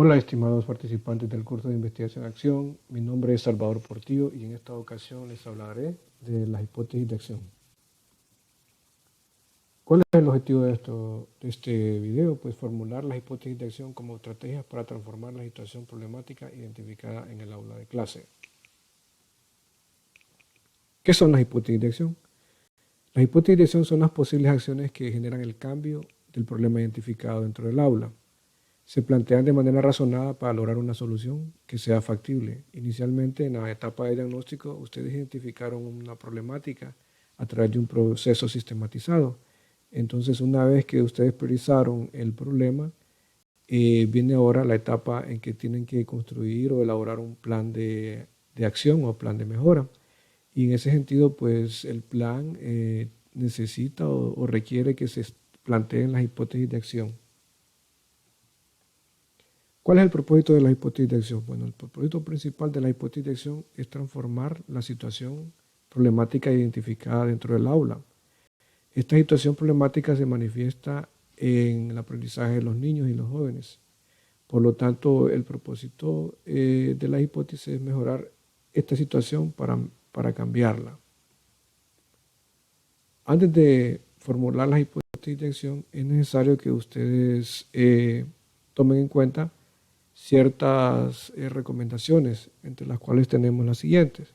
Hola, estimados participantes del curso de Investigación Acción. Mi nombre es Salvador Portillo y en esta ocasión les hablaré de las hipótesis de acción. ¿Cuál es el objetivo de este video? Pues formular las hipótesis de acción como estrategias para transformar la situación problemática identificada en el aula de clase. ¿Qué son las hipótesis de acción? Las hipótesis de acción son las posibles acciones que generan el cambio del problema identificado dentro del aula. Se plantean de manera razonada para lograr una solución que sea factible. Inicialmente, en la etapa de diagnóstico, ustedes identificaron una problemática a través de un proceso sistematizado. Entonces, una vez que ustedes priorizaron el problema, viene ahora la etapa en que tienen que construir o elaborar un plan de acción o plan de mejora. Y en ese sentido, pues el plan necesita o requiere que se planteen las hipótesis de acción. ¿Cuál es el propósito de la hipótesis de acción? Bueno, el propósito principal de la hipótesis de acción es transformar la situación problemática identificada dentro del aula. Esta situación problemática se manifiesta en el aprendizaje de los niños y los jóvenes. Por lo tanto, el propósito de la hipótesis es mejorar esta situación para cambiarla. Antes de formular las hipótesis de acción, es necesario que ustedes tomen en cuenta ciertas recomendaciones, entre las cuales tenemos las siguientes.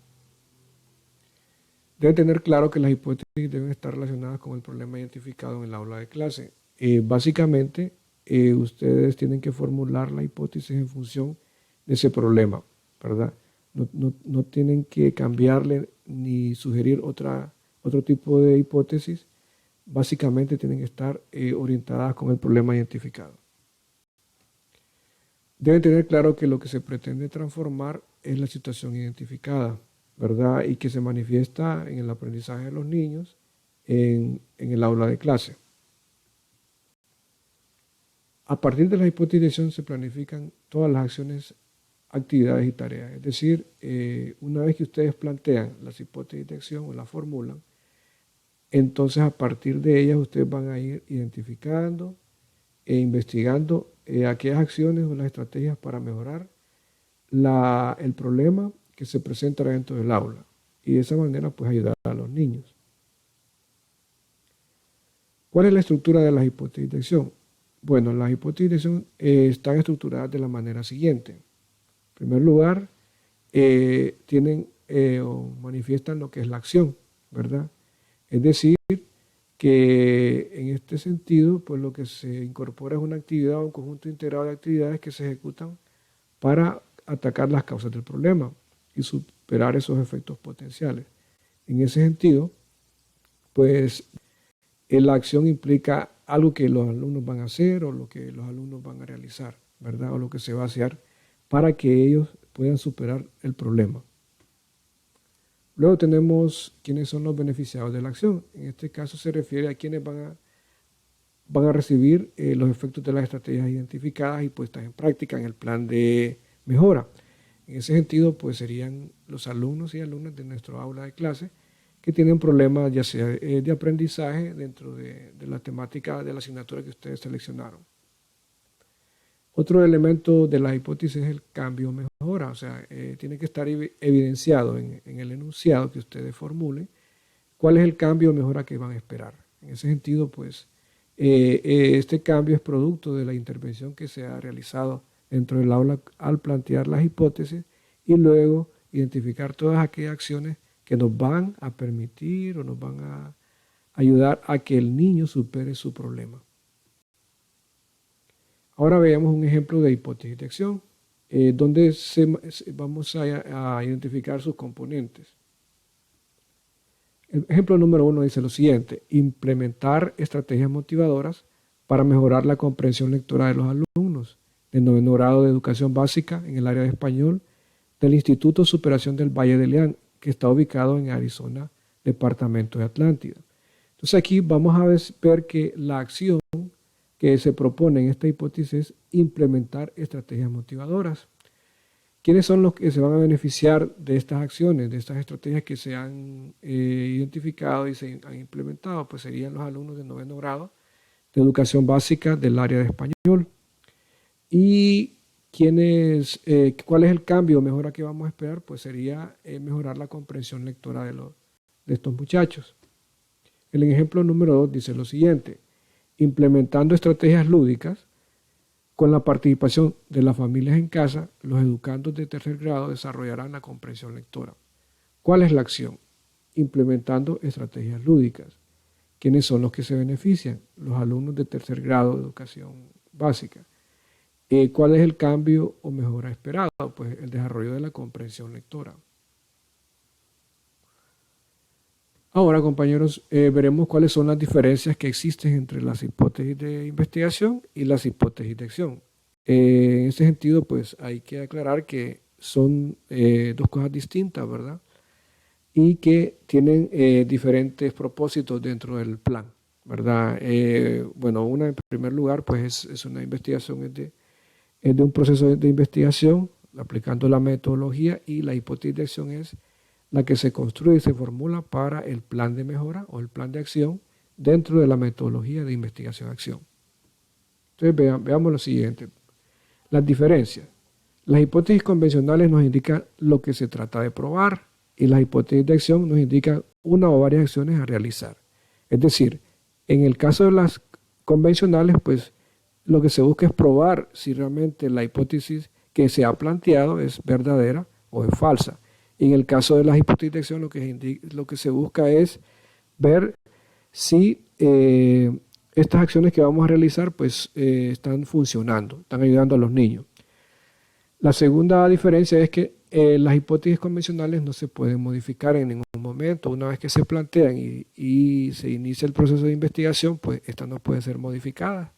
Deben tener claro que las hipótesis deben estar relacionadas con el problema identificado en el aula de clase. Básicamente, ustedes tienen que formular la hipótesis en función de ese problema, ¿verdad? No tienen que cambiarle ni sugerir otro tipo de hipótesis. Básicamente tienen que estar orientadas con el problema identificado. Deben tener claro que lo que se pretende transformar es la situación identificada, ¿verdad? Y que se manifiesta en el aprendizaje de los niños en el aula de clase. A partir de la hipótesis de acción se planifican todas las acciones, actividades y tareas. Es decir, una vez que ustedes plantean las hipótesis de acción o las formulan, entonces a partir de ellas ustedes van a ir identificando e investigando aquellas acciones o las estrategias para mejorar el problema que se presenta dentro del aula y de esa manera pues ayudar a los niños. ¿Cuál es la estructura de las hipótesis de acción? Bueno, las hipótesis de acción están estructuradas de la manera siguiente. En primer lugar, tienen o manifiestan lo que es la acción, ¿verdad? Es decir, que en este sentido, pues lo que se incorpora es una actividad o un conjunto integrado de actividades que se ejecutan para atacar las causas del problema y superar esos efectos potenciales. En ese sentido, pues la acción implica algo que los alumnos van a hacer o lo que los alumnos van a realizar, ¿verdad? O lo que se va a hacer para que ellos puedan superar el problema. Luego tenemos quiénes son los beneficiados de la acción. En este caso se refiere a quienes van a recibir los efectos de las estrategias identificadas y puestas en práctica en el plan de mejora. En ese sentido, pues serían los alumnos y alumnas de nuestro aula de clase que tienen problemas ya sea de aprendizaje dentro de la temática de la asignatura que ustedes seleccionaron. Otro elemento de la hipótesis es el cambio mejora, o sea, tiene que estar evidenciado en el enunciado que ustedes formulen cuál es el cambio o mejora que van a esperar. En ese sentido, pues, este cambio es producto de la intervención que se ha realizado dentro del aula al plantear las hipótesis y luego identificar todas aquellas acciones que nos van a permitir o nos van a ayudar a que el niño supere su problema. Ahora veamos un ejemplo de hipótesis de acción, donde vamos a identificar sus componentes. El ejemplo número 1 dice lo siguiente: implementar estrategias motivadoras para mejorar la comprensión lectora de los alumnos del 9º grado de educación básica en el área de español del Instituto de Superación del Valle de Leán, que está ubicado en Arizona, departamento de Atlántida. Entonces aquí vamos a ver que la acción que se propone en esta hipótesis es implementar estrategias motivadoras. ¿Quiénes son los que se van a beneficiar de estas acciones, de estas estrategias que se han identificado y se han implementado? Pues serían los alumnos del 9º grado de educación básica del área de español. Y ¿Cuál es el cambio o mejora que vamos a esperar? Pues sería mejorar la comprensión lectora de estos muchachos. El ejemplo número 2 dice lo siguiente: implementando estrategias lúdicas con la participación de las familias en casa, los educandos de tercer grado desarrollarán la comprensión lectora. ¿Cuál es la acción? Implementando estrategias lúdicas. ¿Quiénes son los que se benefician? Los alumnos de tercer grado de educación básica. ¿Cuál es el cambio o mejora esperado? Pues el desarrollo de la comprensión lectora. Ahora, compañeros, veremos cuáles son las diferencias que existen entre las hipótesis de investigación y las hipótesis de acción. En este sentido, pues hay que aclarar que son dos cosas distintas, ¿verdad? Y que tienen diferentes propósitos dentro del plan, ¿verdad? Bueno, una en primer lugar, pues es una investigación, es de un proceso de investigación aplicando la metodología, y la hipótesis de acción es la que se construye y se formula para el plan de mejora o el plan de acción dentro de la metodología de investigación-acción. Entonces veamos lo siguiente. Las diferencias. Las hipótesis convencionales nos indican lo que se trata de probar, y las hipótesis de acción nos indican una o varias acciones a realizar. Es decir, en el caso de las convencionales, pues lo que se busca es probar si realmente la hipótesis que se ha planteado es verdadera o es falsa. Y en el caso de las hipótesis de acción, lo que se busca es ver si estas acciones que vamos a realizar pues están funcionando, están ayudando a los niños. La segunda diferencia es que las hipótesis convencionales no se pueden modificar en ningún momento. Una vez que se plantean y se inicia el proceso de investigación, pues estas no pueden ser modificadas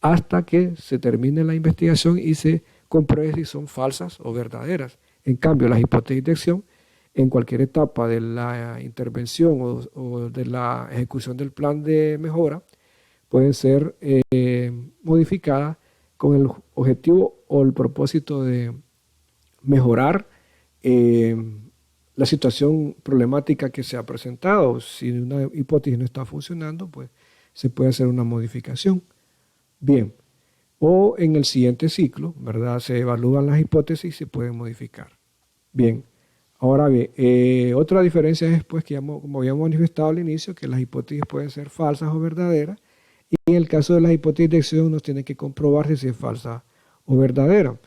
hasta que se termine la investigación y se compruebe si son falsas o verdaderas. En cambio, las hipótesis de acción, en cualquier etapa de la intervención o de la ejecución del plan de mejora, pueden ser modificadas con el objetivo o el propósito de mejorar la situación problemática que se ha presentado. Si una hipótesis no está funcionando, pues se puede hacer una modificación. Bien, o en el siguiente ciclo, ¿verdad? Se evalúan las hipótesis y se pueden modificar. Bien, ahora bien, otra diferencia es, pues, que como habíamos manifestado al inicio, que las hipótesis pueden ser falsas o verdaderas, y en el caso de las hipótesis de acción nos tiene que comprobarse si es falsa o verdadera.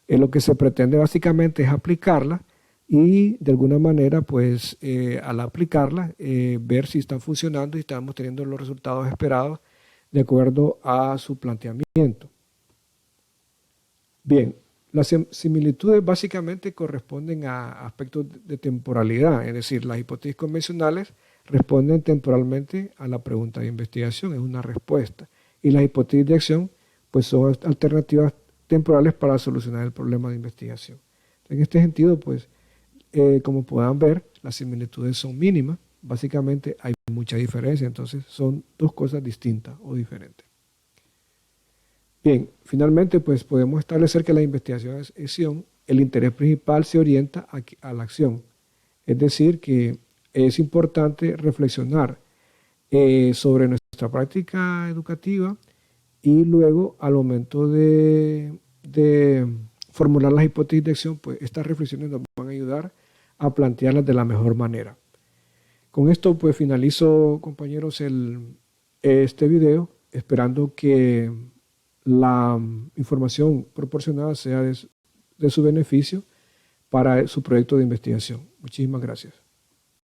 Lo que se pretende básicamente es aplicarla y de alguna manera, pues, al aplicarla, ver si están funcionando y estamos teniendo los resultados esperados de acuerdo a su planteamiento. Bien, las similitudes básicamente corresponden a aspectos de temporalidad, es decir, las hipótesis convencionales responden temporalmente a la pregunta de investigación, es una respuesta, y las hipótesis de acción pues son alternativas temporales para solucionar el problema de investigación. En este sentido, pues, como puedan ver, las similitudes son mínimas, básicamente hay mucha diferencia, entonces son dos cosas distintas o diferentes. Bien, finalmente, pues podemos establecer que la investigación, el interés principal se orienta a la acción. Es decir, que es importante reflexionar sobre nuestra práctica educativa y luego, al momento de formular las hipótesis de acción, pues estas reflexiones nos van a ayudar a plantearlas de la mejor manera. Con esto, pues finalizo, compañeros, este video, esperando que la información proporcionada sea de su beneficio para su proyecto de investigación. Muchísimas gracias.